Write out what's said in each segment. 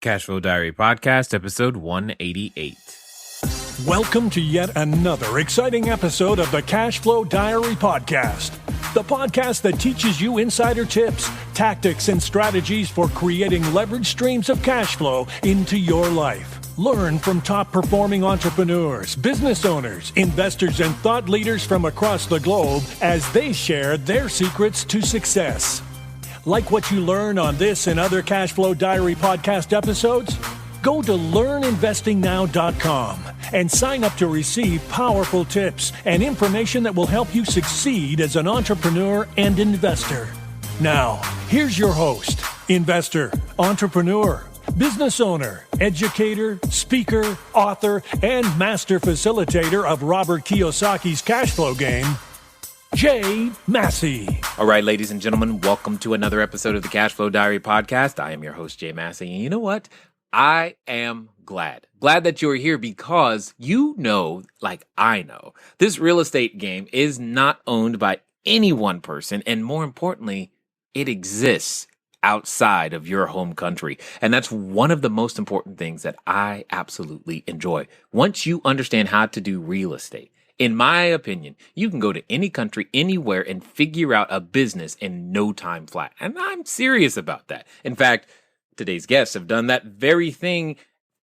Cashflow Diary Podcast, episode 188. Welcome to yet another exciting episode of the Cashflow Diary Podcast, the podcast that teaches you insider tips, tactics, and strategies for creating leverage streams of cash flow into your life. Learn from top-performing entrepreneurs, business owners, investors, and thought leaders from across the globe as they share their secrets to success. Like what you learn on this and other Cashflow Diary podcast episodes? Go to learninvestingnow.com and sign up to receive powerful tips and information that will help you succeed as an entrepreneur and investor. Now, here's your host, investor, entrepreneur, business owner, educator, speaker, author, and master facilitator of Robert Kiyosaki's cash flow game, Jay Massey. All right, ladies and gentlemen, welcome to another episode of the Cashflow Diary Podcast. I am your host, Jay Massey, and you know what? I am glad that you're here because you know, like I know, this real estate game is not owned by any one person, and more importantly, it exists outside of your home country. And that's one of the most important things that I absolutely enjoy. Once you understand how to do real estate, in my opinion, you can go to any country, anywhere, and figure out a business in no time flat. And I'm serious about that. In fact, today's guests have done that very thing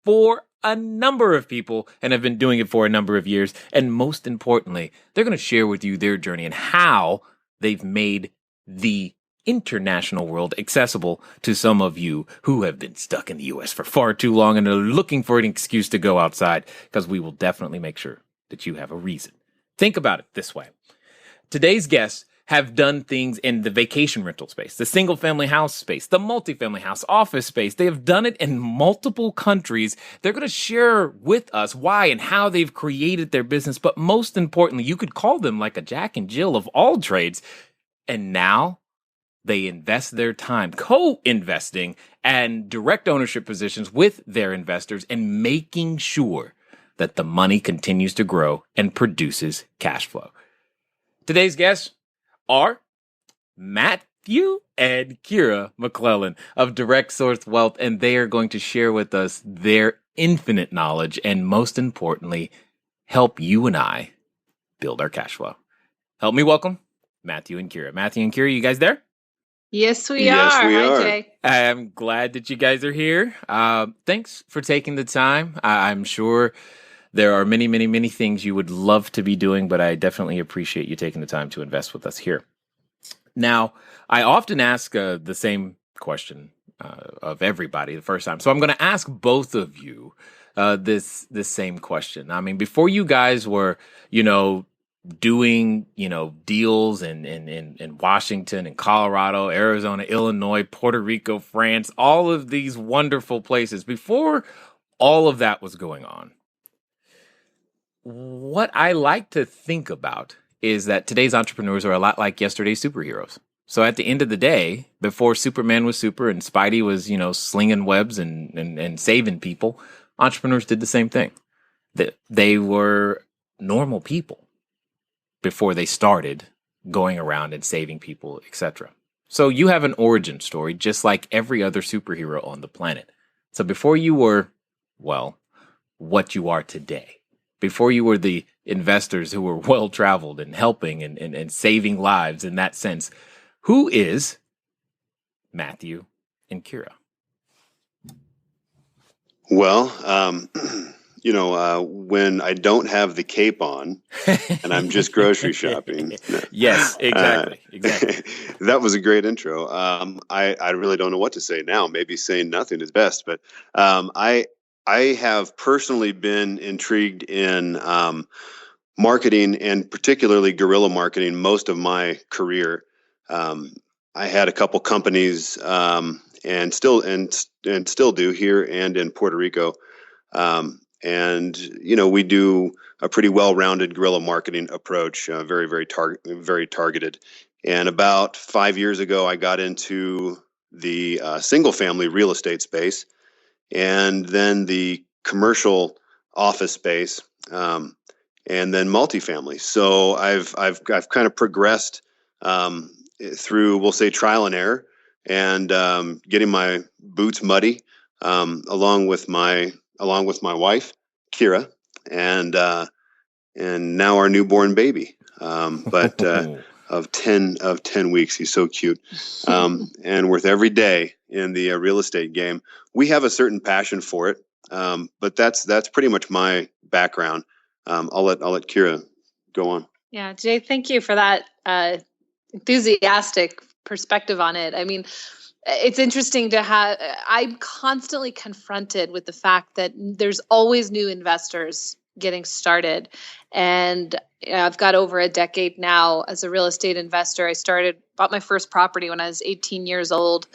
for a number of people and have been doing it for a number of years. And most importantly, they're going to share with you their journey and how they've made the international world accessible to some of you who have been stuck in the U.S. for far too long and are looking for an excuse to go outside, because we will definitely make sure that you have a reason. Think about it this way. Today's guests have done things in the vacation rental space, the single family house space, the multifamily house office space. They have done it in multiple countries. They're going to share with us why and how they've created their business. But most importantly, you could call them like a Jack and Jill of all trades. And now they invest their time co-investing and direct ownership positions with their investors and making sure that the money continues to grow and produces cash flow. Today's guests are Matthew and Kira McClellan of Direct Source Wealth, and they are going to share with us their infinite knowledge and, most importantly, help you and I build our cash flow. Help me welcome Matthew and Kira. Matthew and Kira, you guys there? Yes, we are. Hi, Jay. I'm glad that you guys are here. Thanks for taking the time. I'm sure there are many, many, many things you would love to be doing, but I definitely appreciate you taking the time to invest with us here. Now, I often ask the same question of everybody the first time. So I'm going to ask both of you this same question. I mean, before you guys were, doing, deals in Washington and Colorado, Arizona, Illinois, Puerto Rico, France, all of these wonderful places, before all of that was going on, what I like to think about is that today's entrepreneurs are a lot like yesterday's superheroes. So at the end of the day, before Superman was super and Spidey was, slinging webs and saving people, entrepreneurs did the same thing. They were normal people before they started going around and saving people, etc. So you have an origin story just like every other superhero on the planet. So before you were, what you are today, before you were the investors who were well-traveled and helping and saving lives in that sense, who is Matthew and Kira? Well, when I don't have the cape on and I'm just grocery shopping. Yes, exactly. That was a great intro. I really don't know what to say now. Maybe saying nothing is best, but I have personally been intrigued in marketing, and particularly guerrilla marketing, most of my career. I had a couple companies and still do here and in Puerto Rico. We do a pretty well-rounded guerrilla marketing approach, very, very targeted. And about 5 years ago, I got into the single-family real estate space, and then the commercial office space, and then multifamily. So I've kind of progressed through, we'll say, trial and error, and getting my boots muddy along with my wife, Kira, and now our newborn baby. But of 10 weeks, he's so cute. And worth every day in the real estate game. We have a certain passion for it. But that's pretty much my background. I'll let Kira go on. Yeah, Jay, thank you for that enthusiastic perspective on it. I mean, it's interesting to have, I'm constantly confronted with the fact that there's always new investors getting started. And I've got over a decade now as a real estate investor. I bought my first property when I was 18 years old,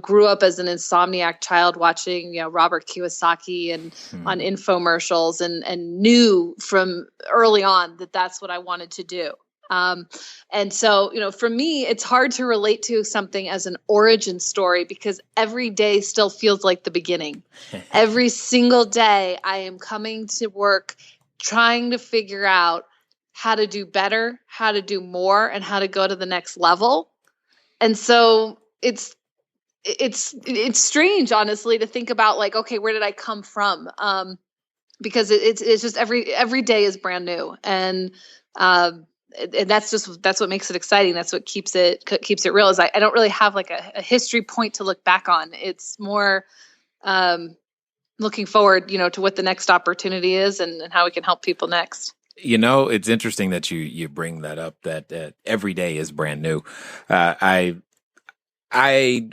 grew up as an insomniac child watching, Robert Kiyosaki and on infomercials and knew from early on that that's what I wanted to do. And so, for me, it's hard to relate to something as an origin story because every day still feels like the beginning. Every single day I am coming to work trying to figure out how to do better, how to do more, and how to go to the next level. And so it's strange, honestly, to think about like, okay, where did I come from? Because it's just every day is brand new. And that's what makes it exciting. That's what keeps it real. Is I don't really have like a history point to look back on. It's more looking forward, to what the next opportunity is and how we can help people next. It's interesting that you bring that up. That every day is brand new. I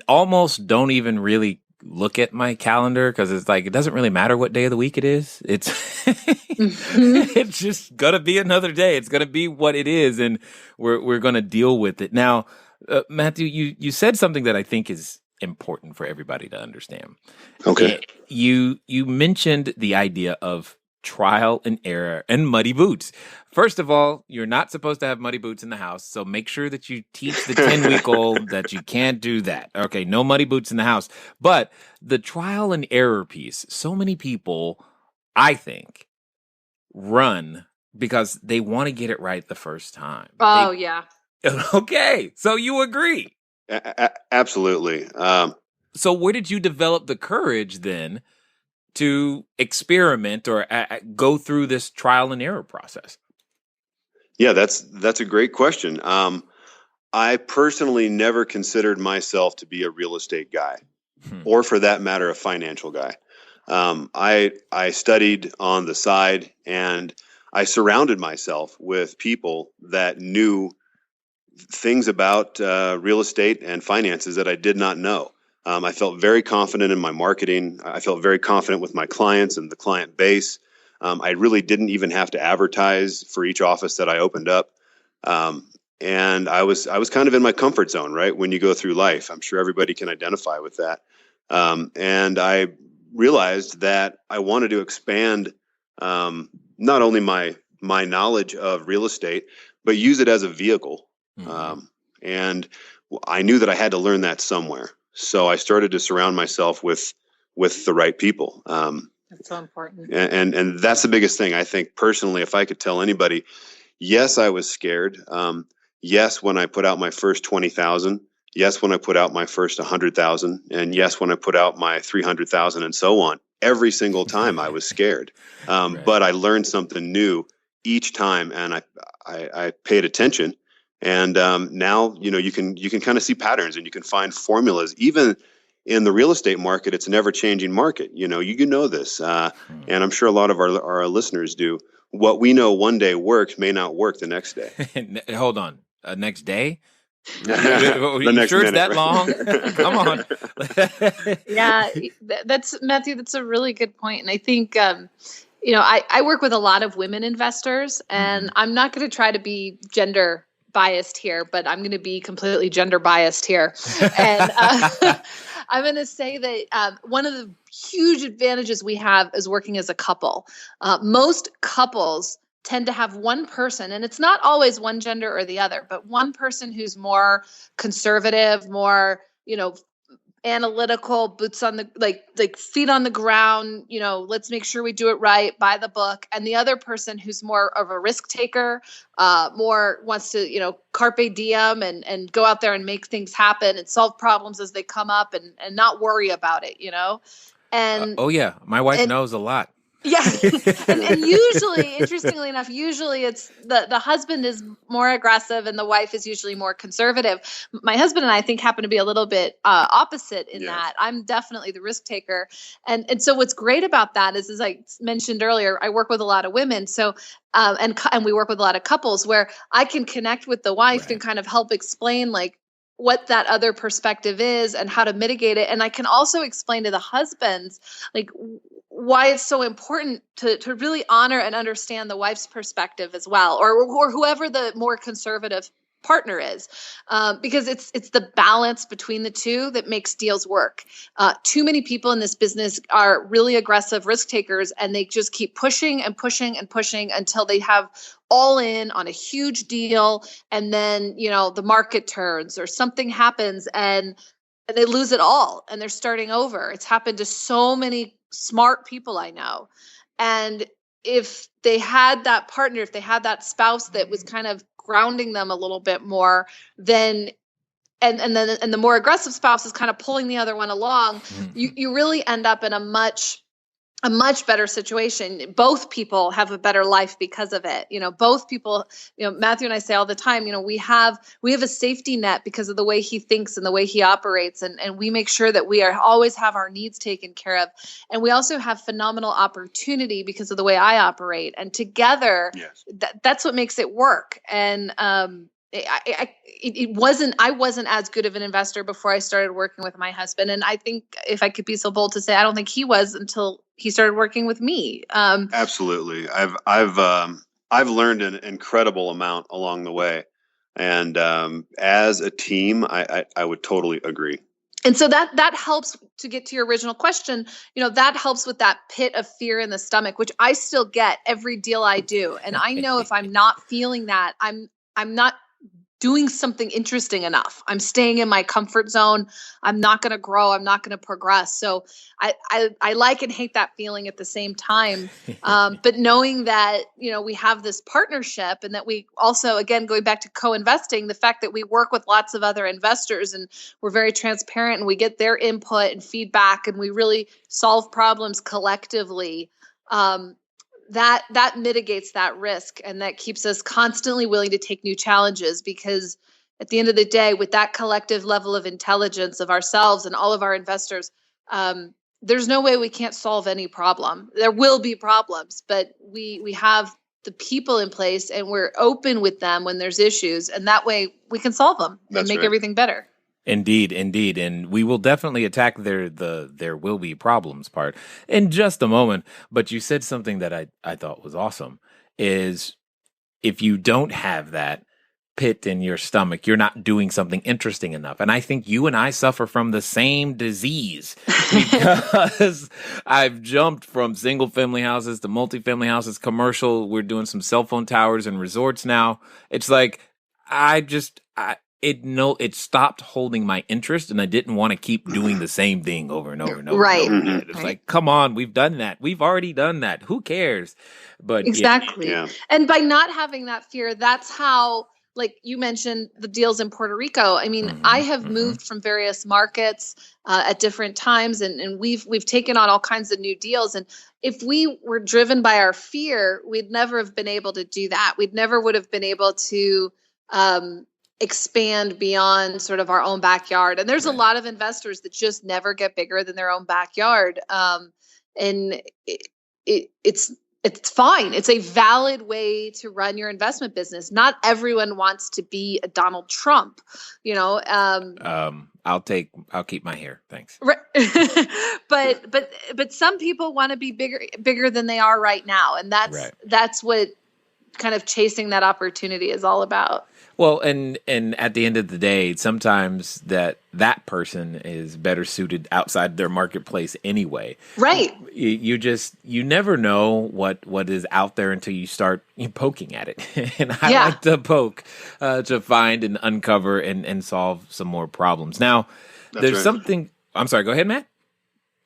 almost don't even really look at my calendar because it's like it doesn't really matter what day of the week it is. It's it's just gonna be another day. It's gonna be what it is, and we're gonna deal with it. Now, Matthew, you said something that I think is important for everybody to understand. Okay, you mentioned the idea of trial and error and muddy boots. First of all, you're not supposed to have muddy boots in the house, so make sure that you teach the 10-week-old that you can't do that. Okay, no muddy boots in the house. But the trial and error piece, so many people, I think, run because they want to get it right the first time. Yeah. Okay, so you agree. Absolutely. So where did you develop the courage then to experiment or go through this trial and error process? Yeah, that's a great question. I personally never considered myself to be a real estate guy, or for that matter, a financial guy. I studied on the side, and I surrounded myself with people that knew things about real estate and finances that I did not know. I felt very confident in my marketing. I felt very confident with my clients and the client base. I really didn't even have to advertise for each office that I opened up. And I was kind of in my comfort zone, right? When you go through life, I'm sure everybody can identify with that. And I realized that I wanted to expand not only my knowledge of real estate, but use it as a vehicle. And I knew that I had to learn that somewhere. So I started to surround myself with the right people. That's so important. And that's the biggest thing. I think personally, if I could tell anybody, yes, I was scared. Yes, when I put out my first 20,000. Yes, when I put out my first 100,000. And yes, when I put out my 300,000 and so on. Every single time I was scared. Right. But I learned something new each time, and I paid attention. And now, you can kind of see patterns, and you can find formulas. Even in the real estate market, it's an ever-changing market. You know this, and I'm sure a lot of our listeners do. What we know one day works may not work the next day. Hold on, next day? The next sure minute, it's that right? long? Come on. Yeah, that's Matthew. That's a really good point, and I think. I work with a lot of women investors, and I'm not going to try to be gender biased here, but I'm going to be completely gender biased here. And I'm going to say that one of the huge advantages we have is working as a couple. Most couples tend to have one person, and it's not always one gender or the other, but one person who's more conservative, more, analytical, boots on the like feet on the ground, let's make sure we do it right, by the book. And the other person who's more of a risk taker, more wants to, carpe diem and go out there and make things happen and solve problems as they come up and not worry about it, And oh yeah, my wife knows a lot. Yeah. and usually, interestingly enough, usually it's the husband is more aggressive and the wife is usually more conservative. My husband and I think happen to be a little bit opposite in that. I'm definitely the risk taker. And so what's great about that is, as I mentioned earlier, I work with a lot of women. So, and we work with a lot of couples where I can connect with the wife and kind of help explain like what that other perspective is and how to mitigate it. And I can also explain to the husbands, like, why it's so important to really honor and understand the wife's perspective as well, or whoever the more conservative partner is, because it's the balance between the two that makes deals work. Too many people in this business are really aggressive risk takers, and they just keep pushing and pushing and pushing until they have all in on a huge deal, and then the market turns or something happens and they lose it all and they're starting over. It's happened to so many smart people I know. And if they had that partner, if they had that spouse that was kind of grounding them a little bit more, then and the more aggressive spouse is kind of pulling the other one along, you really end up in a much better situation. Both people have a better life because of it. Both people, Matthew and I say all the time, we have a safety net because of the way he thinks and the way he operates. And we make sure that we always have our needs taken care of. And we also have phenomenal opportunity because of the way I operate. And together, that's what makes it work. And, I wasn't as good of an investor before I started working with my husband. And I think, if I could be so bold to say, I don't think he was until he started working with me. Absolutely. I've learned an incredible amount along the way. And as a team, I would totally agree. And so that helps to get to your original question. That helps with that pit of fear in the stomach, which I still get every deal I do. And I know if I'm not feeling that, I'm not doing something interesting enough. I'm staying in my comfort zone. I'm not going to grow. I'm not going to progress. So I like and hate that feeling at the same time. But knowing that, we have this partnership, and that we also, again, going back to co-investing, the fact that we work with lots of other investors and we're very transparent and we get their input and feedback and we really solve problems collectively. That mitigates that risk, and that keeps us constantly willing to take new challenges, because at the end of the day, with that collective level of intelligence of ourselves and all of our investors, there's no way we can't solve any problem. There will be problems, but we have the people in place and we're open with them when there's issues, and that way we can solve them and make everything better. Indeed. And we will definitely attack there will be problems part in just a moment. But you said something that I thought was awesome, is if you don't have that pit in your stomach, you're not doing something interesting enough. And I think you and I suffer from the same disease, because I've jumped from single family houses to multifamily houses, commercial. We're doing some cell phone towers and resorts now. It's like, it stopped holding my interest, and I didn't want to keep doing the same thing over and over and over. Right. And over again. It's like, come on, we've done that. We've already done that. Who cares? But exactly. Yeah. And by not having that fear, that's how, like you mentioned, the deals in Puerto Rico. I mean, I have moved from various markets at different times, and we've taken on all kinds of new deals. And if we were driven by our fear, we'd never have been able to do that. We'd never would have been able to expand beyond sort of our own backyard. And there's a lot of investors that just never get bigger than their own backyard. And it's fine. It's a valid way to run your investment business. Not everyone wants to be a Donald Trump, I'll keep my hair. Thanks. Right. but some people want to be bigger than they are right now. And that's what kind of chasing that opportunity is all about. Well, and at the end of the day, sometimes that person is better suited outside their marketplace anyway. Right. You never know what is out there until you start poking at it. And I like to poke to find and uncover and solve some more problems. Now, there's something. I'm sorry. Go ahead, Matt.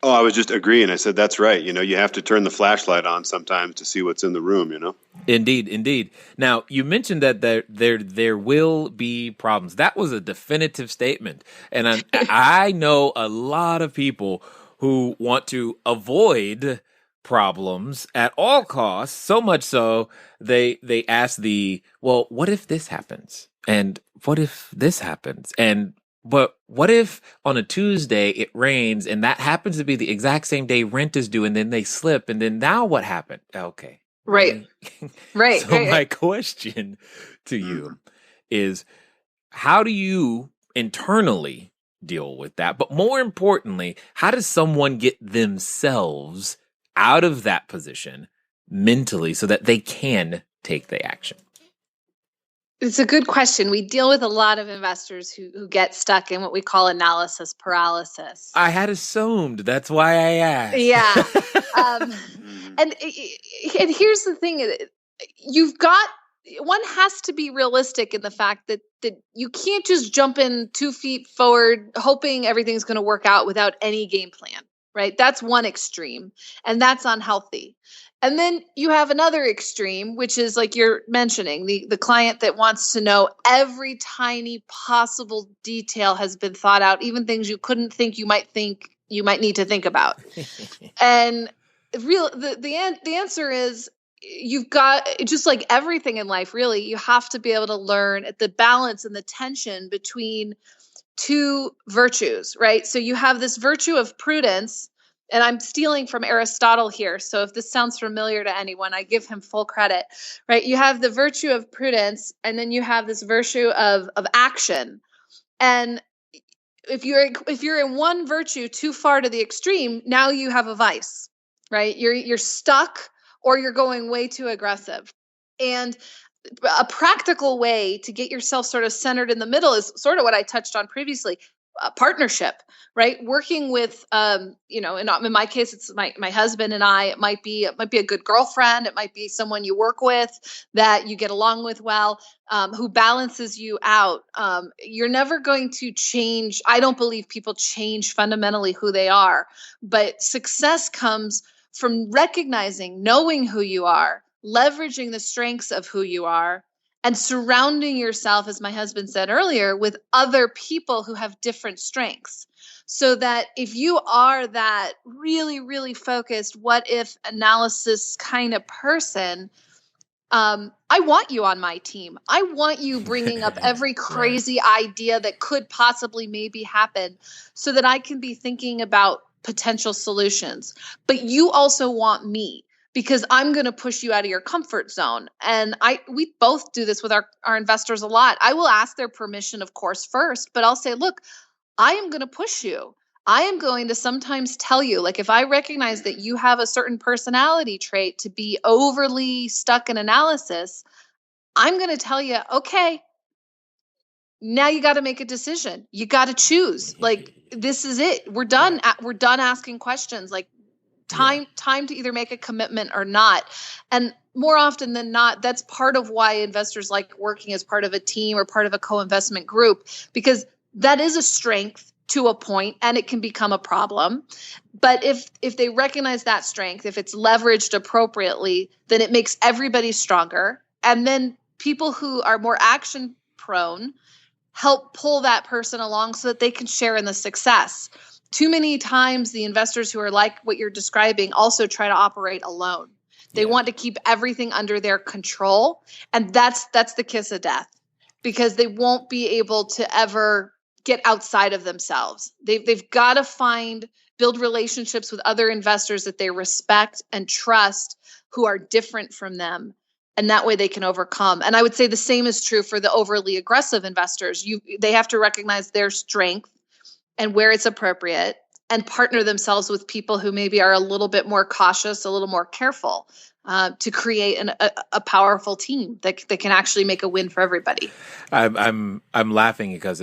Oh, I was just agreeing. I said, that's right. You have to turn the flashlight on sometimes to see what's in the room, Indeed. Now, you mentioned that there will be problems. That was a definitive statement. And I know a lot of people who want to avoid problems at all costs, so much so they ask well, what if this happens? And what if this happens? But what if on a Tuesday it rains and that happens to be the exact same day rent is due, and then they slip, and then now what happened? Okay. Right. Right. So right, my question to you is, how do you internally deal with that? But more importantly, how does someone get themselves out of that position mentally so that they can take the action? It's a good question. We deal with a lot of investors who get stuck in what we call analysis paralysis. I had assumed. That's why I asked. Yeah. And here's the thing. One has to be realistic in the fact that you can't just jump in 2 feet forward hoping everything's going to work out without any game plan, right? That's one extreme, and that's unhealthy. And then you have another extreme, which is like you're mentioning, the client that wants to know every tiny possible detail has been thought out, even things you couldn't think you might need to think about. And the answer is, you've got, just like everything in life, really, you have to be able to learn at the balance and the tension between two virtues, right? So you have this virtue of prudence, and I'm stealing from Aristotle here. So if this sounds familiar to anyone, I give him full credit, right? You have the virtue of prudence, and then you have this virtue of action. And if you're in one virtue too far to the extreme, now you have a vice, right? You're stuck, or you're going way too aggressive. And a practical way to get yourself sort of centered in the middle is sort of what I touched on previously. Partnership, right? Working with, in my case, it's my husband and I. It might be a good girlfriend. It might be someone you work with that you get along with well, who balances you out. You're never going to change. I don't believe people change fundamentally who they are, but success comes from recognizing, knowing who you are, leveraging the strengths of who you are, and surrounding yourself, as my husband said earlier, with other people who have different strengths. So that if you are that really, really focused, what if analysis kind of person, I want you on my team. I want you bringing up every crazy idea that could possibly maybe happen so that I can be thinking about potential solutions. But you also want me, because I'm going to push you out of your comfort zone. And we both do this with our investors a lot. I will ask their permission, of course, first, but I'll say, look, I am going to push you. I am going to sometimes tell you, like, if I recognize that you have a certain personality trait to be overly stuck in analysis, I'm going to tell you, okay, now you got to make a decision. You got to choose. Like, this is it. We're done. We're done asking questions. Like, time to either make a commitment or not. And more often than not, that's part of why investors like working as part of a team or part of a co-investment group, because that is a strength to a point, and it can become a problem. But if they recognize that strength, if it's leveraged appropriately, then it makes everybody stronger. And then people who are more action prone help pull that person along so that they can share in the success. Too many times the investors who are like what you're describing also try to operate alone. They want to keep everything under their control. And that's the kiss of death, because they won't be able to ever get outside of themselves. They've got to build relationships with other investors that they respect and trust, who are different from them. And that way they can overcome. And I would say the same is true for the overly aggressive investors. They have to recognize their strength and where it's appropriate, and partner themselves with people who maybe are a little bit more cautious, a little more careful, to create a powerful team that can actually make a win for everybody. I'm laughing because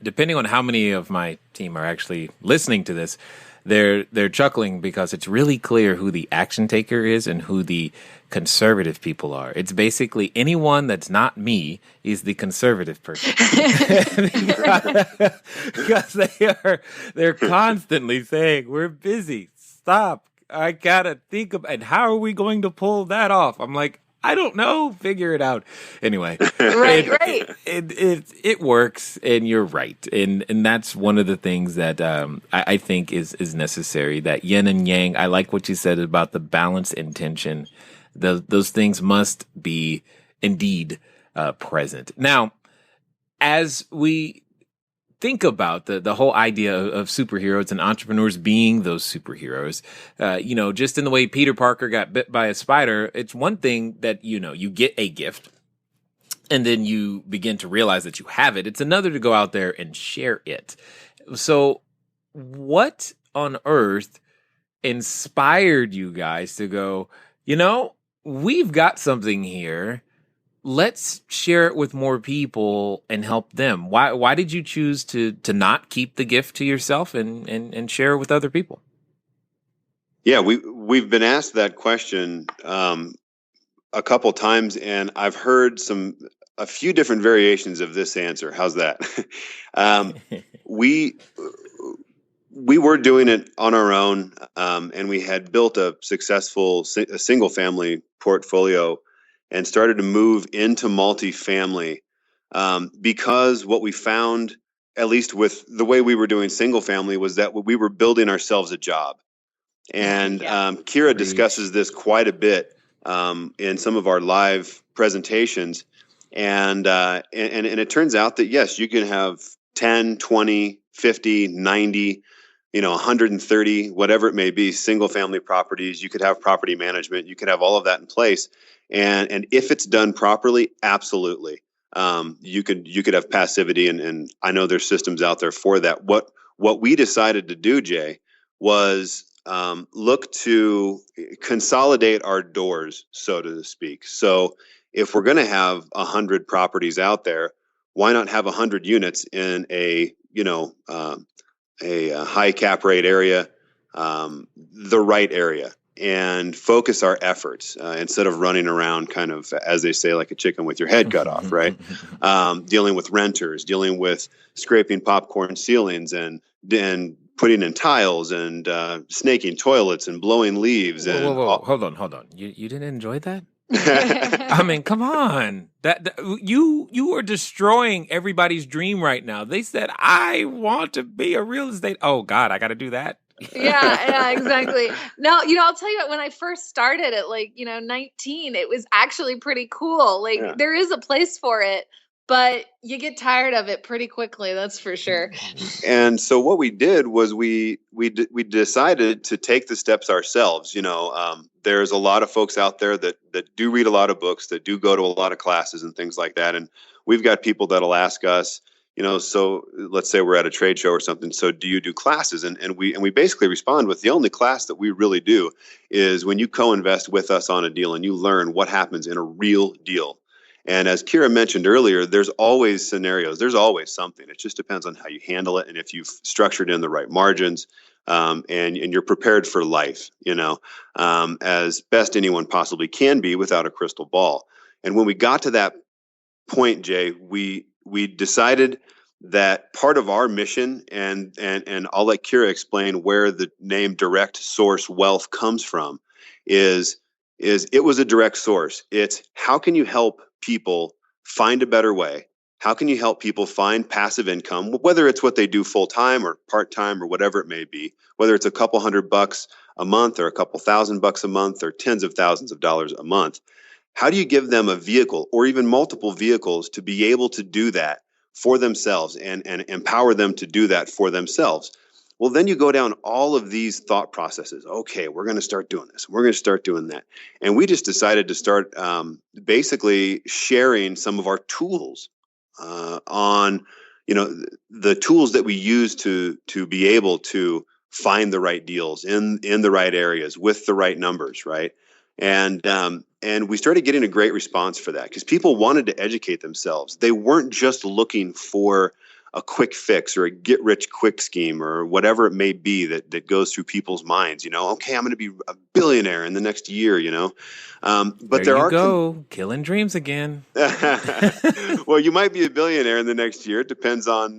depending on how many of my team are actually listening to this, they're chuckling because it's really clear who the action taker is and who the conservative people are. It's basically anyone that's not me is the conservative person. Because they're constantly saying, we're busy, stop, I gotta think about, and how are we going to pull that off? I'm like, I don't know. Figure it out. Anyway, Right. it works, and you're right, and that's one of the things that I think is necessary. That yin and yang. I like what you said about the balance and tension. Those things must be indeed present. Now, as we think about the whole idea of superheroes and entrepreneurs being those superheroes, just in the way Peter Parker got bit by a spider, it's one thing that, you get a gift and then you begin to realize that you have it. It's another to go out there and share it. So what on earth inspired you guys to go, we've got something here. Let's share it with more people and help them. Why did you choose to not keep the gift to yourself and share it with other people? Yeah, we've been asked that question a couple times, and I've heard a few different variations of this answer. How's that? We were doing it on our own, and we had built a successful single family portfolio and started to move into multifamily because what we found, at least with the way we were doing single family, was that we were building ourselves a job. And Kira discusses this quite a bit in some of our live presentations. And it turns out that, yes, you can have 10, 20, 50, 90, 130, whatever it may be, single family properties. You could have property management. You could have all of that in place. And if it's done properly, absolutely. You could have passivity, and I know there's systems out there for that. What we decided to do, Jay, was look to consolidate our doors, so to speak. So if we're going to have 100 properties out there, why not have 100 units in a high cap rate area, the right area, and focus our efforts instead of running around kind of, as they say, like a chicken with your head cut off, right? Dealing with renters, dealing with scraping popcorn ceilings and putting in tiles and snaking toilets and blowing leaves. Whoa. Hold on. You didn't enjoy that? I mean, come on. That you are destroying everybody's dream right now. They said, I want to be a real estate. Oh God, I got to do that. Yeah, exactly. No, I'll tell you what, when I first started at 19, it was actually pretty cool. There is a place for it, but you get tired of it pretty quickly. That's for sure. And so what we did was we decided to take the steps ourselves. There's a lot of folks out there that do read a lot of books, that do go to a lot of classes and things like that. And we've got people that'll ask us, so let's say we're at a trade show or something. So do you do classes? And we basically respond with, the only class that we really do is when you co-invest with us on a deal and you learn what happens in a real deal. And as Kira mentioned earlier, there's always scenarios. There's always something. It just depends on how you handle it and if you've structured in the right margins and you're prepared for life, as best anyone possibly can be without a crystal ball. And when we got to that point, Jay, we decided that part of our mission, and I'll let Kira explain where the name Direct Source Wealth comes from, is it was a direct source. It's how can you help people find a better way? How can you help people find passive income, whether it's what they do full time or part time or whatever it may be, whether it's a couple $100 a month or a couple $1,000 a month or tens of thousands of dollars a month? How do you give them a vehicle or even multiple vehicles to be able to do that for themselves and empower them to do that for themselves? Well, then you go down all of these thought processes. Okay, we're going to start doing this. We're going to start doing that. And we just decided to start basically sharing some of our tools on, the tools that we use to be able to find the right deals in the right areas with the right numbers, right? And we started getting a great response for that because people wanted to educate themselves. They weren't just looking for a quick fix or a get rich quick scheme or whatever it may be that goes through people's minds. Okay, I'm going to be a billionaire in the next year. But there are killing dreams again. Well, you might be a billionaire in the next year. It depends on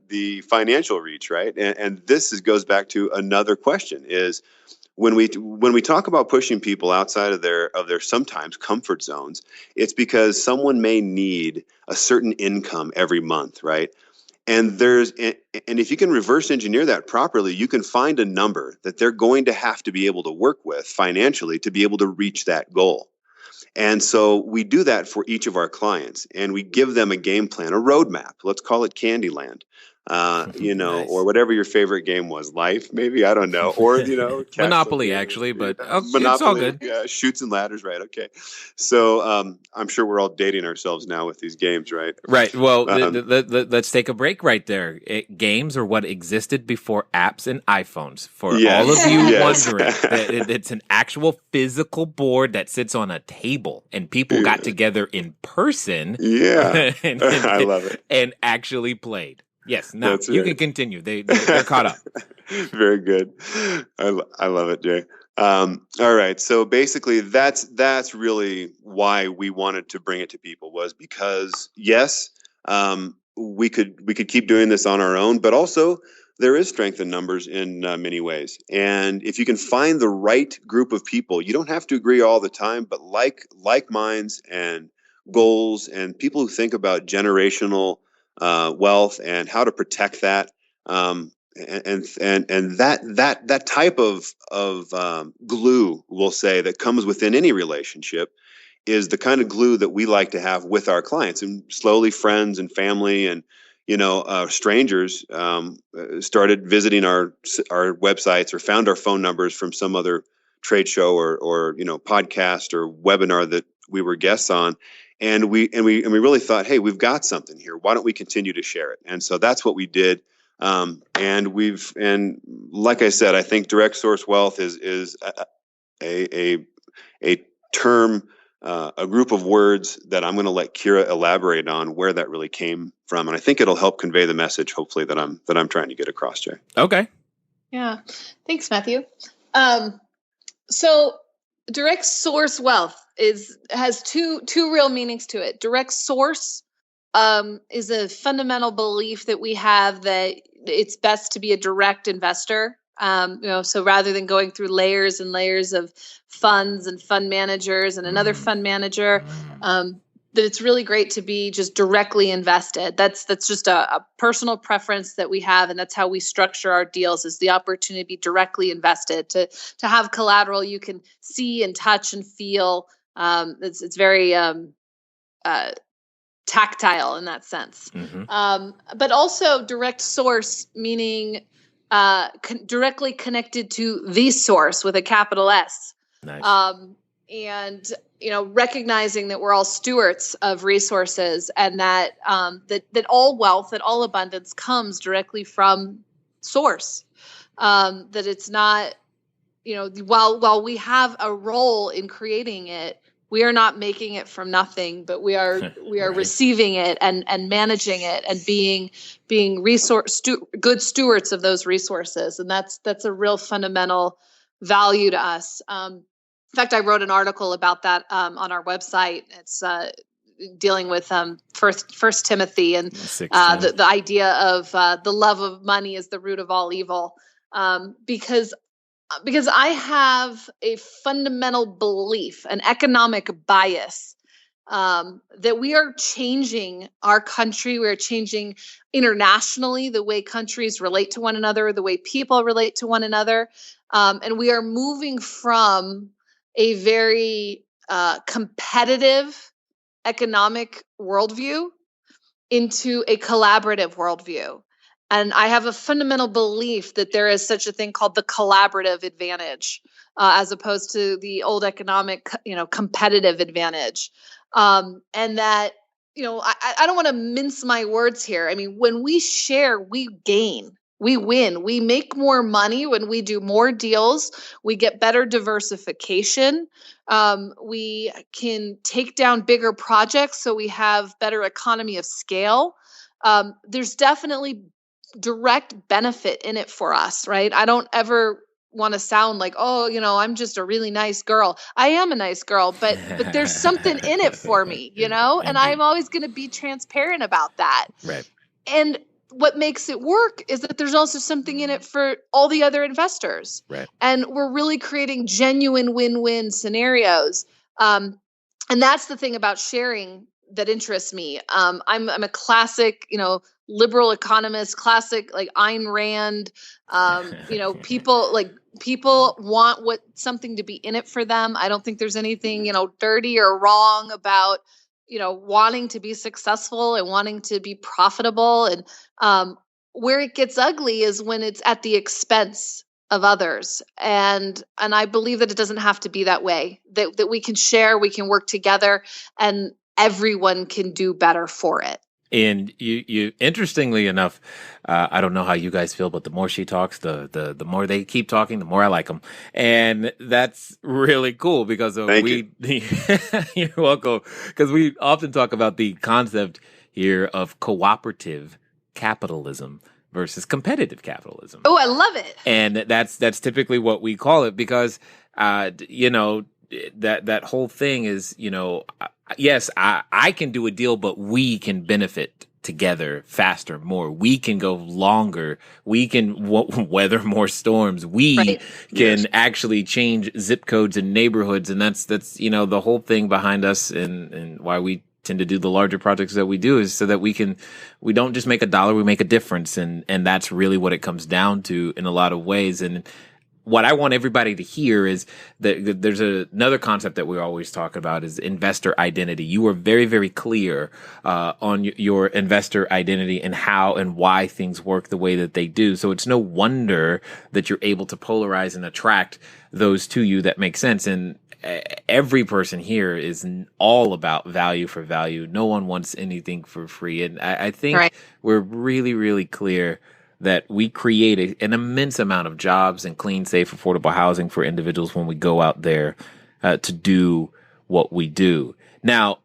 the financial reach, right? And this goes back to another question: is when we talk about pushing people outside of their sometimes comfort zones, it's because someone may need a certain income every month, right? And if you can reverse engineer that properly, you can find a number that they're going to have to be able to work with financially to be able to reach that goal. And so we do that for each of our clients, and we give them a game plan, a roadmap. Let's call it Candyland, Nice. or whatever your favorite game was, Life, maybe, I don't know, or Monopoly, Cashflow, actually, but Monopoly, it's all good. yeah, Shoots and Ladders, right? Okay, so I'm sure we're all dating ourselves now with these games, right? Right. Well, Let's take a break right there. Games are what existed before apps and iPhones. For yes, all of you yes. wondering, it's an actual physical board that sits on a table, and people got together in person. Yeah, and I love it. And actually played. Yes. Now That's you right. can continue. They're caught up. Very good. I love it, Jay. All right. So basically, that's really why we wanted to bring it to people, was because yes, we could keep doing this on our own, but also there is strength in numbers in many ways. And if you can find the right group of people, you don't have to agree all the time, but like minds and goals, and people who think about generational wealth and how to protect that. And that type of glue, we'll say, that comes within any relationship is the kind of glue that we like to have with our clients, and slowly friends and family and strangers started visiting our websites or found our phone numbers from some other trade show or podcast or webinar that we were guests on. And we really thought, hey, we've got something here. Why don't we continue to share it? And so that's what we did. And like I said, I think direct source wealth is a term, a group of words that I'm going to let Kira elaborate on where that really came from, and I think it'll help convey the message, hopefully, that I'm trying to get across, Jay. Okay. Yeah. Thanks, Matthew. So direct source wealth has two real meanings to it. Direct source is a fundamental belief that we have that it's best to be a direct investor. So rather than going through layers and layers of funds and fund managers and another fund manager, that it's really great to be just directly invested. That's just a personal preference that we have, and that's how we structure our deals, is the opportunity to be directly invested, to have collateral you can see and touch and feel. It's very tactile in that sense. But also direct source, meaning directly connected to the source with a capital S. Nice. And recognizing that we're all stewards of resources, and that that all wealth, that all abundance comes directly from source. That it's not, while we have a role in creating it, we are not making it from nothing, but we are right. Receiving it and managing it and being good stewards of those resources. And that's a real fundamental value to us. In fact, I wrote an article about that on our website. It's dealing with First Timothy and the idea of the love of money is the root of all evil. Because I have a fundamental belief, an economic bias, that we are changing our country. We are changing internationally the way countries relate to one another, the way people relate to one another. And we are moving from a very competitive economic worldview into a collaborative worldview. And I have a fundamental belief that there is such a thing called the collaborative advantage, as opposed to the old economic, competitive advantage. And that, I don't want to mince my words here. I mean, when we share, we gain. We win. We make more money when we do more deals. We get better diversification. We can take down bigger projects, so we have better economy of scale. There's definitely direct benefit in it for us, right? I don't ever want to sound like, I'm just a really nice girl. I am a nice girl, but there's something in it for me, and I'm always going to be transparent about that. Right. And what makes it work is that there's also something in it for all the other investors. Right. And we're really creating genuine win-win scenarios. And that's the thing about sharing that interests me. I'm a classic, liberal economist, classic like Ayn Rand. People want something to be in it for them. I don't think there's anything, dirty or wrong about, wanting to be successful and wanting to be profitable. And where it gets ugly is when it's at the expense of others. And I believe that it doesn't have to be that way, that we can share, we can work together, and everyone can do better for it. And you interestingly enough, I don't know how you guys feel, but the more she talks, the more they keep talking, the more I like them. And that's really cool because you're welcome. Because we often talk about the concept here of cooperative capitalism versus competitive capitalism. Oh, I love it. And that's typically what we call it because, that whole thing is, yes, I can do a deal, but we can benefit together faster, more. We can go longer. We can weather more storms. We can actually change zip codes and neighborhoods. And that's the whole thing behind us and why we tend to do the larger projects that we do is so that we don't just make a dollar, we make a difference. And that's really what it comes down to in a lot of ways. And what I want everybody to hear is that there's another concept that we always talk about is investor identity. You are very, very clear on your investor identity and how and why things work the way that they do. So it's no wonder that you're able to polarize and attract those to you that make sense. And every person here is all about value for value. No one wants anything for free. And I think we're really, really clear that we create an immense amount of jobs and clean, safe, affordable housing for individuals when we go out there to do what we do. Now,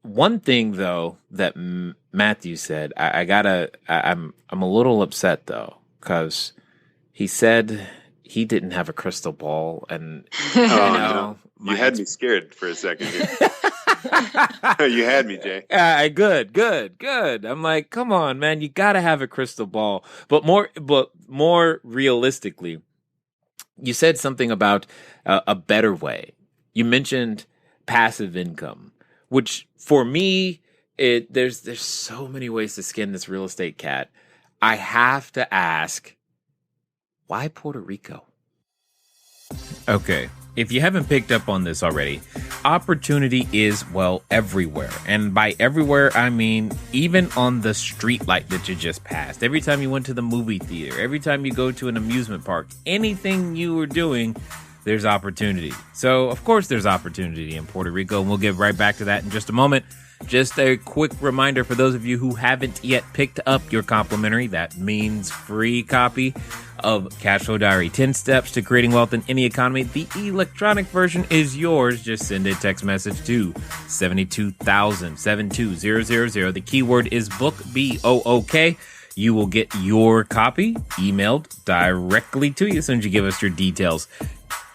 one thing though that Matthew said, I'm a little upset though because he said he didn't have a crystal ball, and you had me scared for a second here. You had me, Jay. Good. I'm like, come on, man, you got to have a crystal ball. But more realistically, you said something about a better way. You mentioned passive income, which for me, there's so many ways to skin this real estate cat. I have to ask, why Puerto Rico? Okay. If you haven't picked up on this already, opportunity is, everywhere. And by everywhere, I mean even on the street light that you just passed. Every time you went to the movie theater, every time you go to an amusement park, anything you were doing, there's opportunity. So, of course, there's opportunity in Puerto Rico, and we'll get right back to that in just a moment. Just a quick reminder for those of you who haven't yet picked up your complimentary, that means free copy of Cashflow Diary, 10 Steps to Creating Wealth in Any Economy. The electronic version is yours. Just send a text message to 72000. The keyword is book, BOOK. You will get your copy emailed directly to you as soon as you give us your details.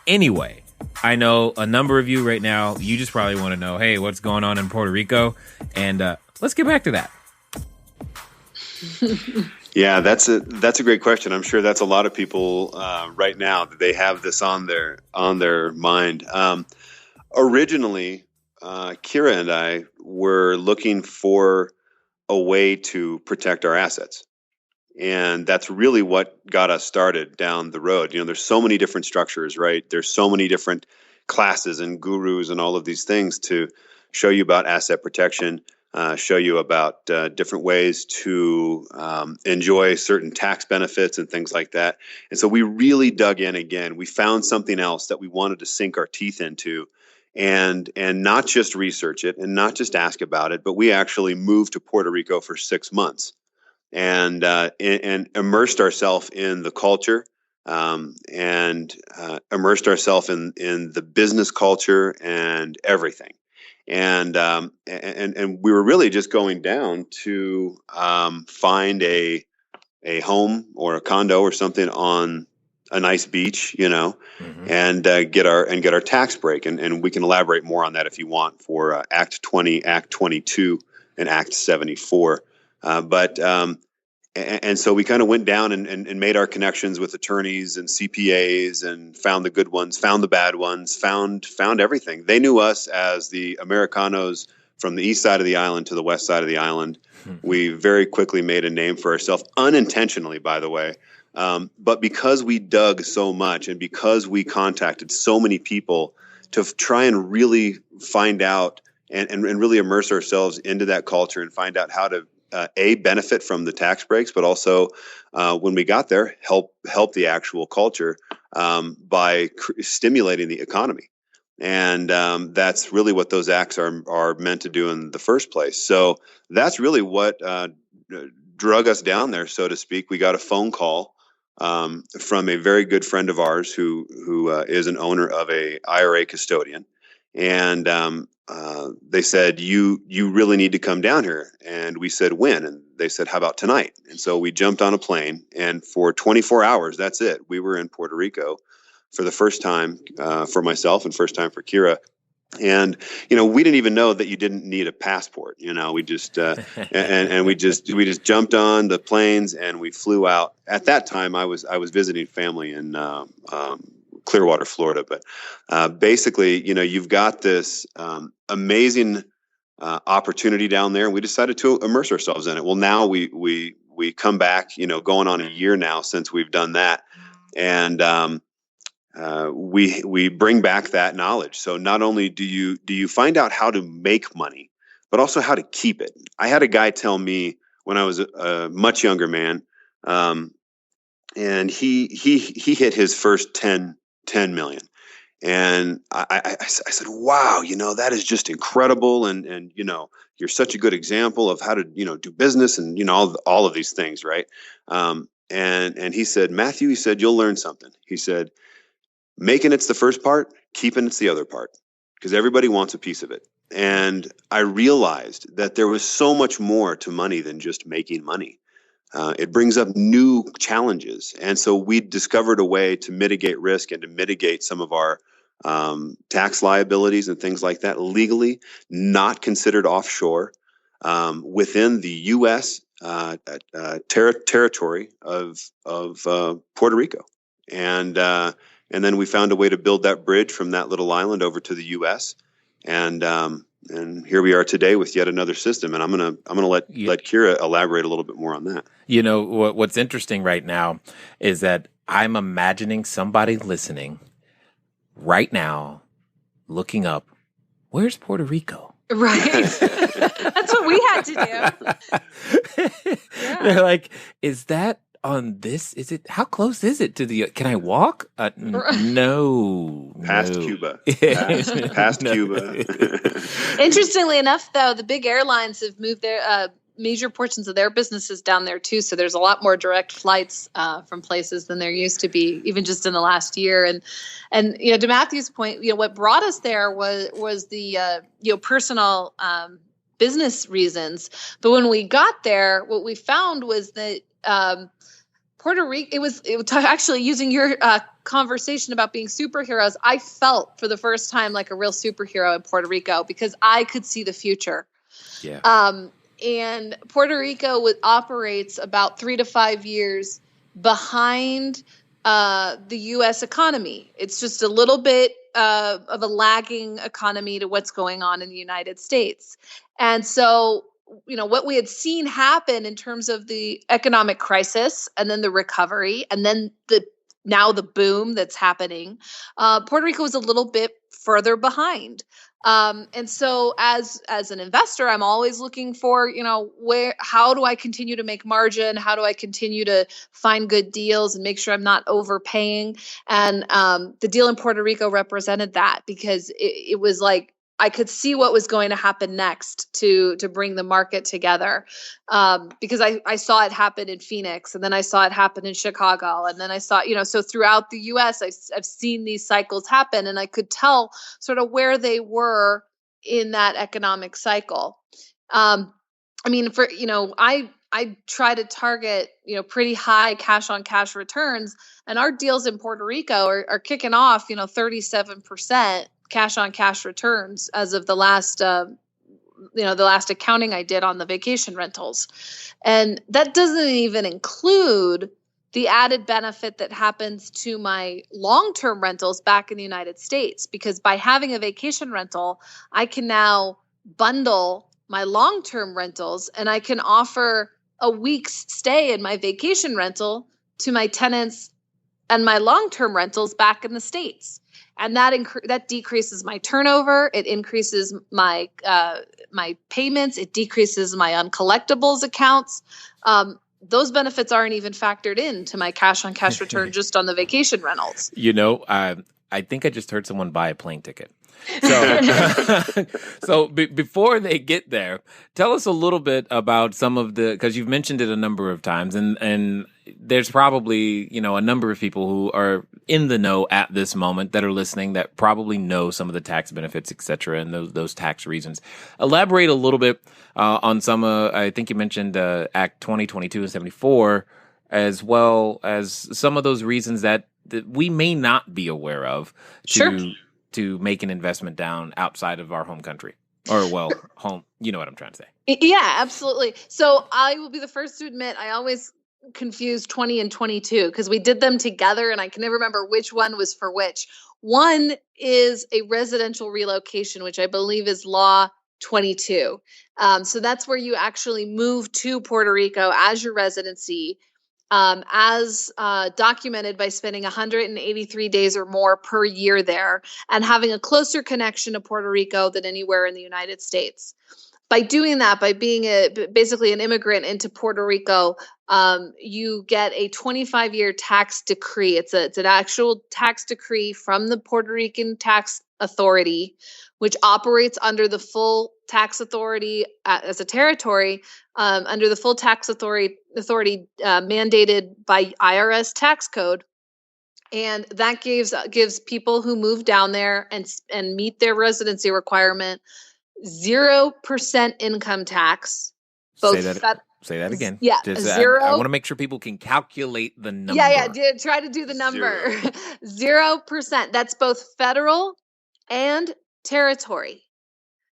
Anyway, I know a number of you right now, you just probably want to know, hey, what's going on in Puerto Rico? And let's get back to that. Yeah, that's a great question. I'm sure that's a lot of people right now that they have this on their mind. Originally, Kira and I were looking for a way to protect our assets. And that's really what got us started down the road. There's so many different structures, right? There's so many different classes and gurus and all of these things to show you about asset protection, show you about different ways to enjoy certain tax benefits and things like that. And so we really dug in again. We found something else that we wanted to sink our teeth into and not just research it and not just ask about it, but we actually moved to Puerto Rico for 6 months. And immersed ourselves in the culture, and immersed ourselves in the business culture and everything. And we were really just going down to find a home or a condo or something on a nice beach, and get our tax break. And we can elaborate more on that if you want for Act 20, Act 22, and Act 74. But and so we kind of went down and made our connections with attorneys and CPAs and found the good ones, found the bad ones, found everything. They knew us as the Americanos from the east side of the island to the west side of the island. We very quickly made a name for ourselves, unintentionally, by the way. But because we dug so much and because we contacted so many people to try and really find out and really immerse ourselves into that culture and find out how to benefit from the tax breaks, but also when we got there, help the actual culture by stimulating the economy. And that's really what those acts are meant to do in the first place. So that's really what drug us down there, so to speak. We got a phone call from a very good friend of ours who is an owner of a IRA custodian, and they said, you really need to come down here. And we said, when? And they said, how about tonight? And so we jumped on a plane, and for 24 hours, that's it. We were in Puerto Rico for the first time for myself and first time for Kira. And, we didn't even know that you didn't need a passport. We just, and we just jumped on the planes and we flew out. At that time, I was visiting family in Clearwater, Florida. But basically, you've got this amazing opportunity down there, and we decided to immerse ourselves in it. Well, now we come back, going on a year now since we've done that, and we bring back that knowledge. So not only do you find out how to make money, but also how to keep it. I had a guy tell me when I was a much younger man, and he hit his first 10 million. And I said, wow, that is just incredible. And you're such a good example of how to, do business and, all of these things. Right. And he said, Matthew, he said, you'll learn something. He said, making it's the first part, keeping it's the other part, because everybody wants a piece of it. And I realized that there was so much more to money than just making money. It brings up new challenges. And so we discovered a way to mitigate risk and to mitigate some of our tax liabilities and things like that legally, not considered offshore, within the U.S. Territory of Puerto Rico. And then we found a way to build that bridge from that little island over to the U.S. And here we are today with yet another system. And I'm gonna let Kira elaborate a little bit more on that. What's interesting right now is that I'm imagining somebody listening right now, looking up, where's Puerto Rico? Right. That's what we had to do. Yeah. They're like, is that on this? Is it? How close is it to the? Can I walk? No. Past Cuba. Past Cuba. Interestingly enough, though, the big airlines have moved their major portions of their businesses down there too. So there's a lot more direct flights from places than there used to be, even just in the last year. And to Matthew's point, what brought us there was the personal business reasons. But when we got there, what we found was that Puerto Rico, it was actually using your conversation about being superheroes. I felt for the first time like a real superhero in Puerto Rico because I could see the future. Yeah. And Puerto Rico operates about 3 to 5 years behind the U.S. economy. It's just a little bit of a lagging economy to what's going on in the United States. And so what we had seen happen in terms of the economic crisis and then the recovery and then now the boom that's happening, Puerto Rico was a little bit further behind. And so as an investor, I'm always looking for, how do I continue to make margin? How do I continue to find good deals and make sure I'm not overpaying? And the deal in Puerto Rico represented that because it was like, I could see what was going to happen next to bring the market together, because I saw it happen in Phoenix, and then I saw it happen in Chicago, and then I saw, so throughout the U.S., I've seen these cycles happen, and I could tell sort of where they were in that economic cycle. I try to target, pretty high cash on cash returns, and our deals in Puerto Rico are kicking off, 37%. Cash on cash returns as of the last the last accounting I did on the vacation rentals. And that doesn't even include the added benefit that happens to my long-term rentals back in the United States, because by having a vacation rental, I can now bundle my long-term rentals and I can offer a week's stay in my vacation rental to my tenants and my long-term rentals back in the States. And that decreases my turnover. It increases my my payments. It decreases my uncollectibles accounts. Those benefits aren't even factored into my cash on cash return just on the vacation rentals. I think I just heard someone buy a plane ticket. So, before they get there, tell us a little bit about some of because you've mentioned it a number of times, and there's probably, a number of people who are in the know at this moment that are listening that probably know some of the tax benefits, et cetera, and those tax reasons. Elaborate a little bit on some, I think you mentioned Act 2022 and 74, as well as some of those reasons that we may not be aware of to make an investment down outside of our home country or home. You know what I'm trying to say? Yeah, absolutely. So I will be the first to admit I always confuse 20 and 22 because we did them together and I can never remember which one was for which. One is a residential relocation, which I believe is law 22. So that's where you actually move to Puerto Rico as your residency, as documented by spending 183 days or more per year there and having a closer connection to Puerto Rico than anywhere in the United States. By doing that, by being basically an immigrant into Puerto Rico, you get a 25-year tax decree. It's an actual tax decree from the Puerto Rican tax authority, which operates under the full tax authority as a territory, under the full tax authority mandated by IRS tax code. And that gives people who move down there and meet their residency requirement 0% income tax. Say that again. Yeah, zero. I want to make sure people can calculate the number. Yeah. Try to do the number. 0%. That's both federal and territory.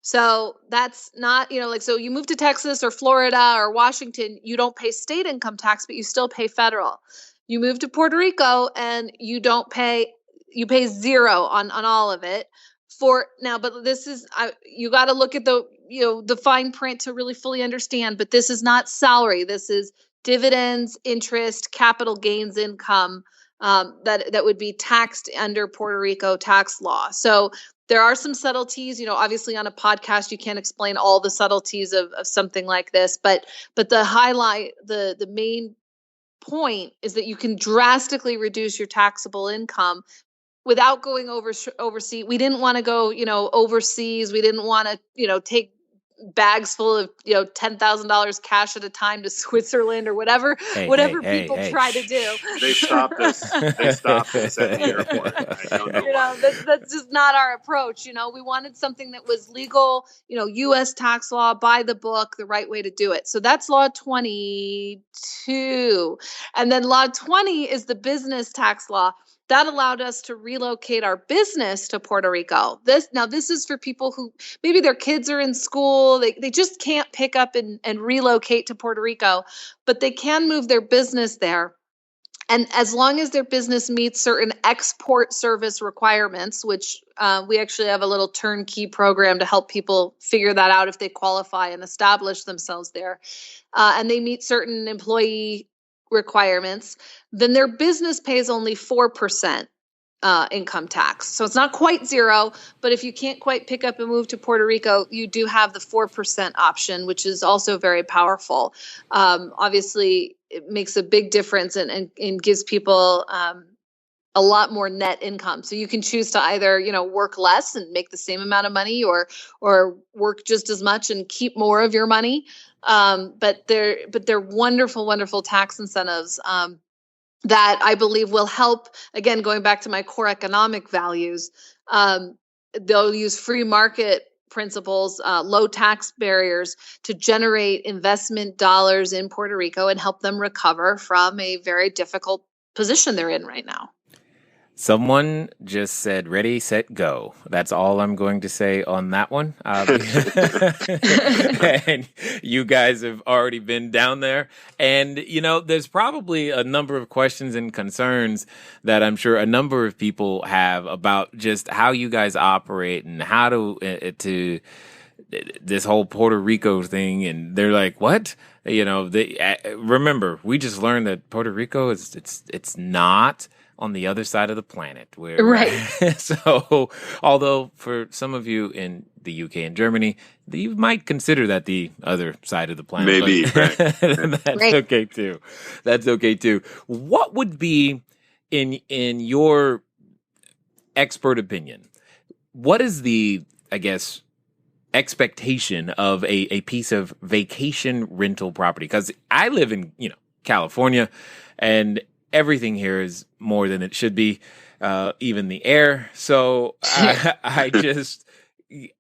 So that's not, so you move to Texas or Florida or Washington, you don't pay state income tax, but you still pay federal. You move to Puerto Rico and you pay zero on all of it. But this is, you got to look at the fine print to really fully understand, but this is not salary. This is dividends, interest, capital gains income, that would be taxed under Puerto Rico tax law. So there are some subtleties, obviously on a podcast, you can't explain all the subtleties of something like this, but the main point is that you can drastically reduce your taxable income without going overseas. We didn't want to go, overseas. We didn't want to, take bags full of, $10,000 cash at a time to Switzerland or whatever people try to do. They stopped us. They stopped us at the airport. I don't know. That's just not our approach. We wanted something that was legal, U.S. tax law, by the book, the right way to do it. So that's law 22. And then law 20 is the business tax law. That allowed us to relocate our business to Puerto Rico. This is for people who maybe their kids are in school. They just can't pick up and relocate to Puerto Rico, but they can move their business there. And as long as their business meets certain export service requirements, which we actually have a little turnkey program to help people figure that out if they qualify and establish themselves there, and they meet certain employee requirements, then their business pays only 4% income tax. So it's not quite zero, but if you can't quite pick up and move to Puerto Rico, you do have the 4% option, which is also very powerful. Obviously, it makes a big difference and gives people a lot more net income. So you can choose to either, work less and make the same amount of money or work just as much and keep more of your money. But they're wonderful, wonderful tax incentives that I believe will help, again, going back to my core economic values. They'll use free market principles, low tax barriers to generate investment dollars in Puerto Rico and help them recover from a very difficult position they're in right now. Someone just said, ready, set, go. That's all I'm going to say on that one. And you guys have already been down there. And, there's probably a number of questions and concerns that I'm sure a number of people have about just how you guys operate and how to this whole Puerto Rico thing. And they're like, what? Remember, we just learned that Puerto Rico it's not on the other side of the planet. Right. So, although for some of you in the UK and Germany, you might consider that the other side of the planet. Maybe, right. That's right. Okay too. That's okay too. What would be, in your expert opinion, what is the, I guess, expectation of a piece of vacation rental property? Because I live in, California, and everything here is more than it should be, even the air. So I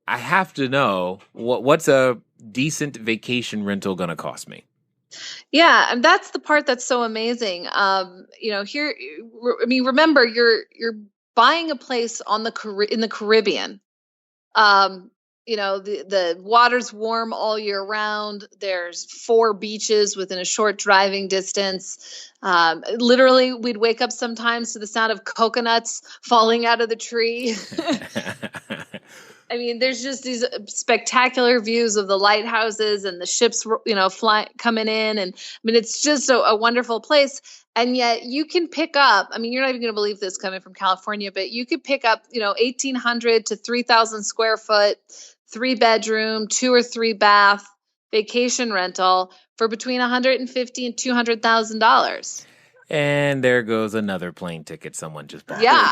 have to know what's a decent vacation rental going to cost me. Yeah, and that's the part that's so amazing. Here, remember, you're buying a place in the Caribbean. The water's warm all year round. There's 4 beaches within a short driving distance. Literally, we'd wake up sometimes to the sound of coconuts falling out of the tree. There's just these spectacular views of the lighthouses and the ships, coming in. And it's just a wonderful place. And yet you can pick up, you're not even going to believe this coming from California, but you could pick up, 1,800 to 3,000 square foot, 3-bedroom, 2 or 3 bath vacation rental for between $150,000 and $200,000. And there goes another plane ticket someone just bought. Yeah.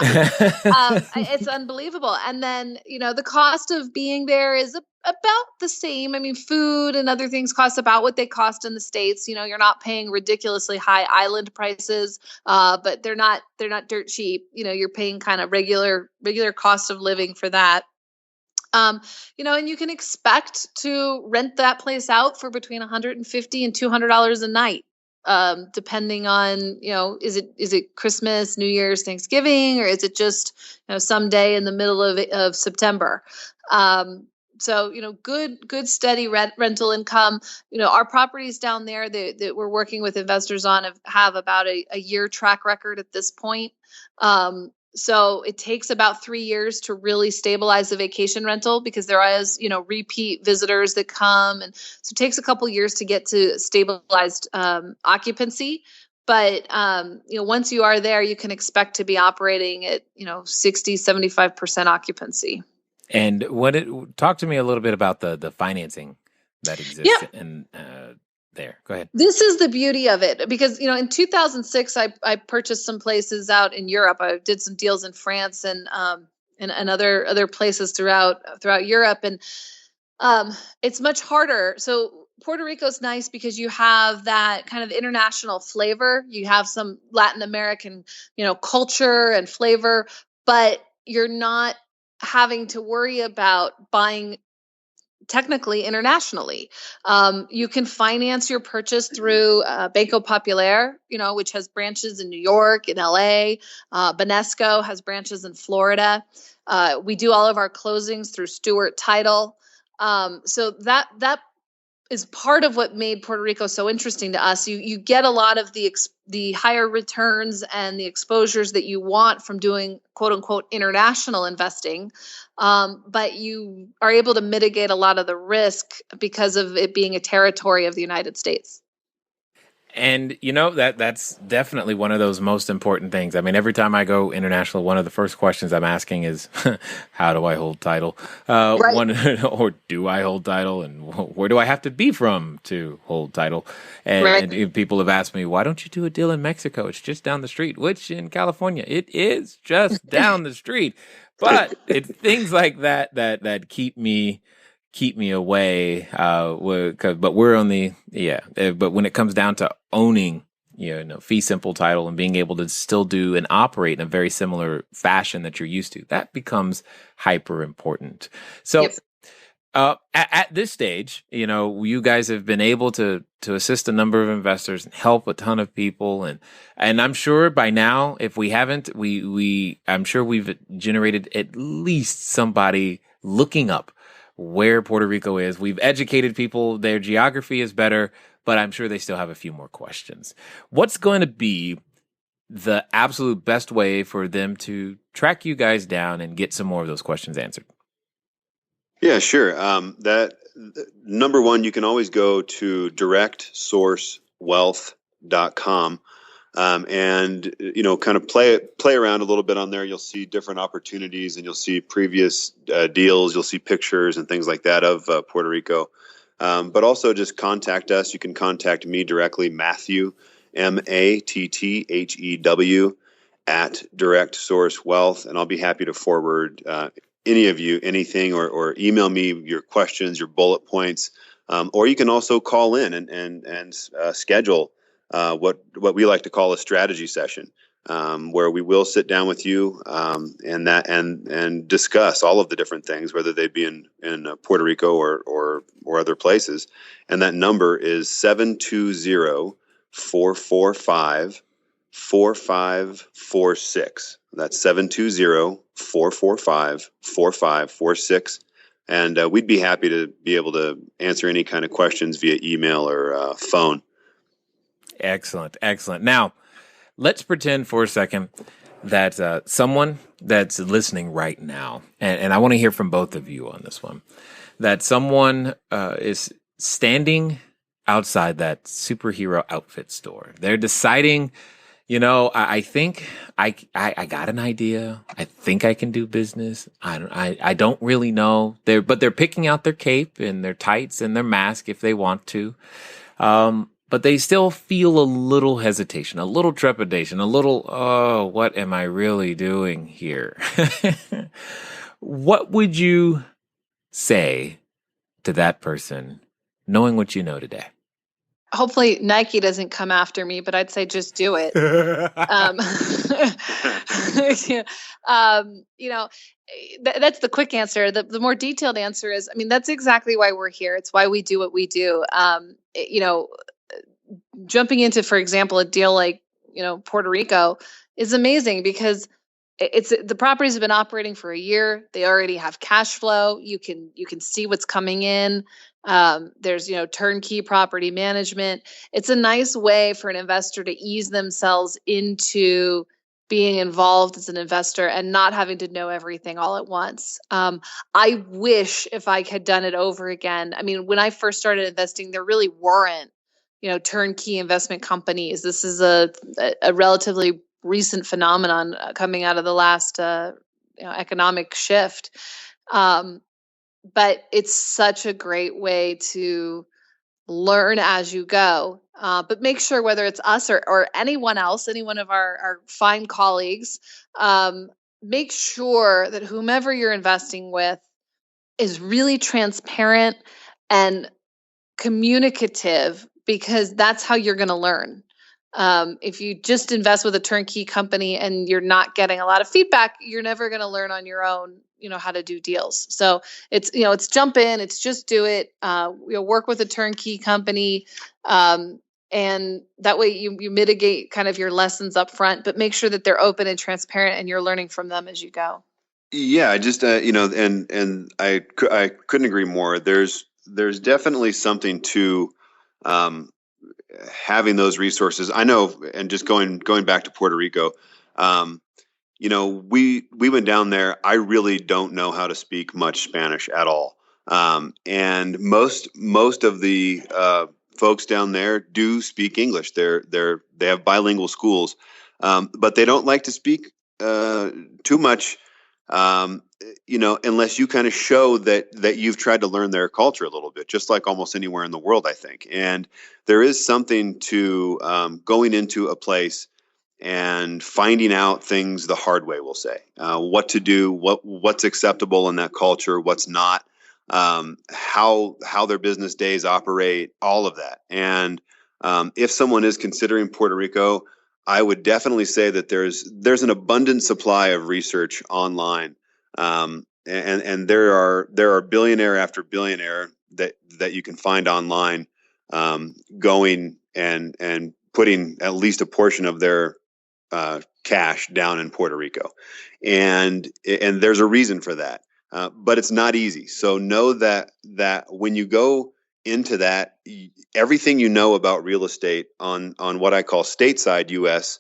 It's unbelievable. And then, the cost of being there is about the same. Food and other things cost about what they cost in the States. You're not paying ridiculously high island prices, but they're not dirt cheap. You're paying kind of regular cost of living for that. And you can expect to rent that place out for between $150 and $200 a night. Depending on, is it Christmas, New Year's, Thanksgiving, or is it just, some day in the middle of September? So, good steady rental income. Our properties down there that we're working with investors on have about a year track record at this point. So it takes about 3 years to really stabilize a vacation rental because there is, repeat visitors that come. And so it takes a couple years to get to stabilized occupancy. But, once you are there, you can expect to be operating at, 60, 75% occupancy. And talk to me a little bit about the financing that exists. Yeah. There. Go ahead. This is the beauty of it because, in 2006, I purchased some places out in Europe. I did some deals in France and other places throughout Europe. And it's much harder. So Puerto Rico's nice because you have that kind of international flavor. You have some Latin American, culture and flavor, but you're not having to worry about buying technically internationally. You can finance your purchase through Banco Popular, which has branches in New York, in LA. Banesco has branches in Florida. We do all of our closings through Stewart Title. So that is part of what made Puerto Rico so interesting to us. You get a lot of the higher returns and the exposures that you want from doing quote unquote international investing. But you are able to mitigate a lot of the risk because of it being a territory of the United States. And that's definitely one of those most important things. Every time I go international, one of the first questions I'm asking is, how do I hold title? Right. Or do I hold title? And where do I have to be from to hold title? And people have asked me, why don't you do a deal in Mexico? It's just down the street, which in California, it is just down the street. But it's things like that keep me away. But we're on but when it comes down to owning, fee simple title and being able to still do and operate in a very similar fashion that you're used to, that becomes hyper important. So, At this stage, you guys have been able to assist a number of investors and help a ton of people, and I'm sure by now, if we haven't, I'm sure we've generated at least somebody looking up where Puerto Rico is. We've educated people; their geography is better, but I'm sure they still have a few more questions. What's going to be the absolute best way for them to track you guys down and get some more of those questions answered? Yeah, sure. Number one, you can always go to directsourcewealth.com, and kind of play around a little bit on there. You'll see different opportunities, and you'll see previous deals. You'll see pictures and things like that of Puerto Rico. But also just contact us. You can contact me directly, Matthew, MATTHEW, at Direct Source Wealth, and I'll be happy to forward any of you anything, or email me your questions, your bullet points, or you can also call in and schedule what we like to call a strategy session, where we will sit down with you and discuss all of the different things, whether they be in Puerto Rico or other places. And that number is 720-445-4546. That's 720-445-4546. And we'd be happy to be able to answer any kind of questions via email or phone. Excellent. Now, let's pretend for a second that someone that's listening right now, and I want to hear from both of you on this one, that someone is standing outside that superhero outfit store. They're deciding, I think I got an idea. I think I can do business. I don't really know. But they're picking out their cape and their tights and their mask if they want to. But they still feel a little hesitation, a little trepidation, a little, what am I really doing here? What would you say to that person, knowing what you know today? Hopefully Nike doesn't come after me, but I'd say just do it. That's the quick answer. The more detailed answer is, that's exactly why we're here. It's why we do what we do. Jumping into, for example, a deal like, Puerto Rico is amazing because the properties have been operating for a year. They already have cash flow. You can see what's coming in. There's, turnkey property management. It's a nice way for an investor to ease themselves into being involved as an investor and not having to know everything all at once. I wish if I had done it over again. When I first started investing, there really weren't, turnkey investment companies. This is a relatively recent phenomenon coming out of the last economic shift. But it's such a great way to learn as you go. But make sure, whether it's us or anyone else, any one of our fine colleagues, make sure that whomever you're investing with is really transparent and communicative, because that's how you're going to learn. If you just invest with a turnkey company and you're not getting a lot of feedback, you're never going to learn on your own, how to do deals. So it's jump in, it's just do it. Work with a turnkey company. And that way you mitigate kind of your lessons up front, but make sure that they're open and transparent and you're learning from them as you go. Yeah, I just, and I couldn't agree more. There's definitely something to having those resources. I know, and just going back to Puerto Rico, we went down there. I really don't know how to speak much Spanish at all, and most of the folks down there do speak English. They have bilingual schools, but they don't like to speak too much. Unless you kind of show that you've tried to learn their culture a little bit, just like almost anywhere in the world, I think. And there is something to going into a place and finding out things the hard way, we'll say, what to do, what's acceptable in that culture, what's not, how their business days operate, all of that. And if someone is considering Puerto Rico, I would definitely say that there's an abundant supply of research online. and there are billionaire after billionaire that you can find online, going and putting at least a portion of their cash down in Puerto Rico, and there's a reason for that, but it's not easy. So know that when you go into that, everything you know about real estate on what I call stateside U.S.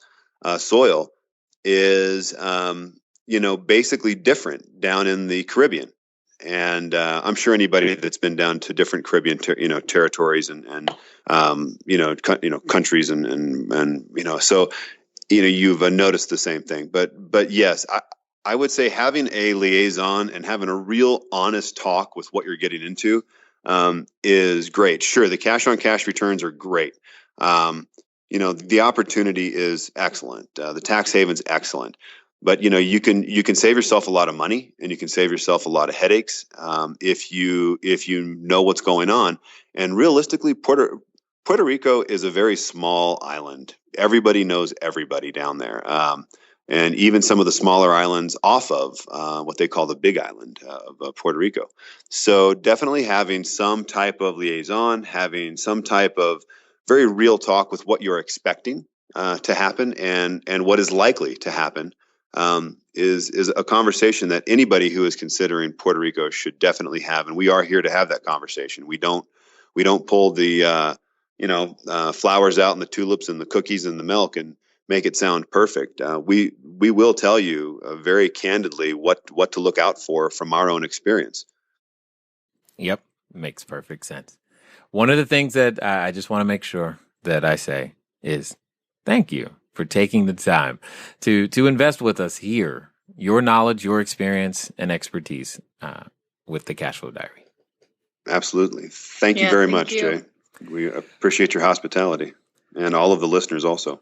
Soil is basically different down in the Caribbean. And I'm sure anybody that's been down to different Caribbean territories and countries and so you've noticed the same thing. But yes, I would say having a liaison and having a real honest talk with what you're getting into is great. Sure, the cash on cash returns are great. The opportunity is excellent. The tax haven's excellent. But you can save yourself a lot of money, and you can save yourself a lot of headaches if you know what's going on. And realistically, Puerto Rico is a very small island. Everybody knows everybody down there, and even some of the smaller islands off of what they call the Big Island of Puerto Rico. So definitely having some type of liaison, having some type of very real talk with what you're expecting to happen and what is likely to happen. Is a conversation that anybody who is considering Puerto Rico should definitely have, and we are here to have that conversation. We don't pull the flowers out and the tulips and the cookies and the milk and make it sound perfect. We will tell you very candidly what to look out for from our own experience. Yep, makes perfect sense. One of the things that I just want to make sure that I say is thank you for taking the time to invest with us here, your knowledge, your experience, and expertise with the Cashflow Diary. Absolutely. Thank you very much, Jay. We appreciate your hospitality, and all of the listeners also.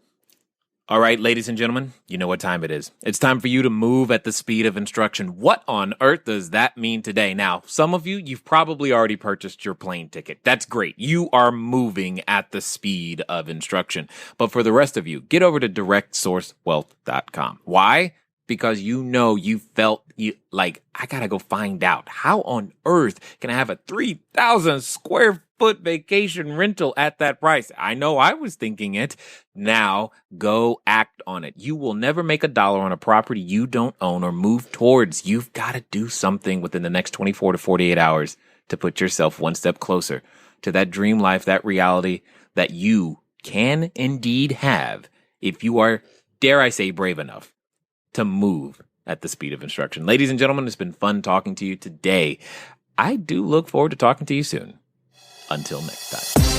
All right, ladies and gentlemen, you know what time it is. It's time for you to move at the speed of instruction. What on earth does that mean today? Now, some of you've probably already purchased your plane ticket. That's great. You are moving at the speed of instruction. But for the rest of you, get over to directsourcewealth.com. Why? Because you felt like, I gotta go find out. How on earth can I have a 3,000 square foot vacation rental at that price? I know I was thinking it. Now go act on it. You will never make $1 on a property you don't own or move towards. You've got to do something within the next 24 to 48 hours to put yourself one step closer to that dream life, that reality that you can indeed have if you are, dare I say, brave enough to move at the speed of instruction. Ladies and gentlemen, it's been fun talking to you today. I do look forward to talking to you soon. Until next time.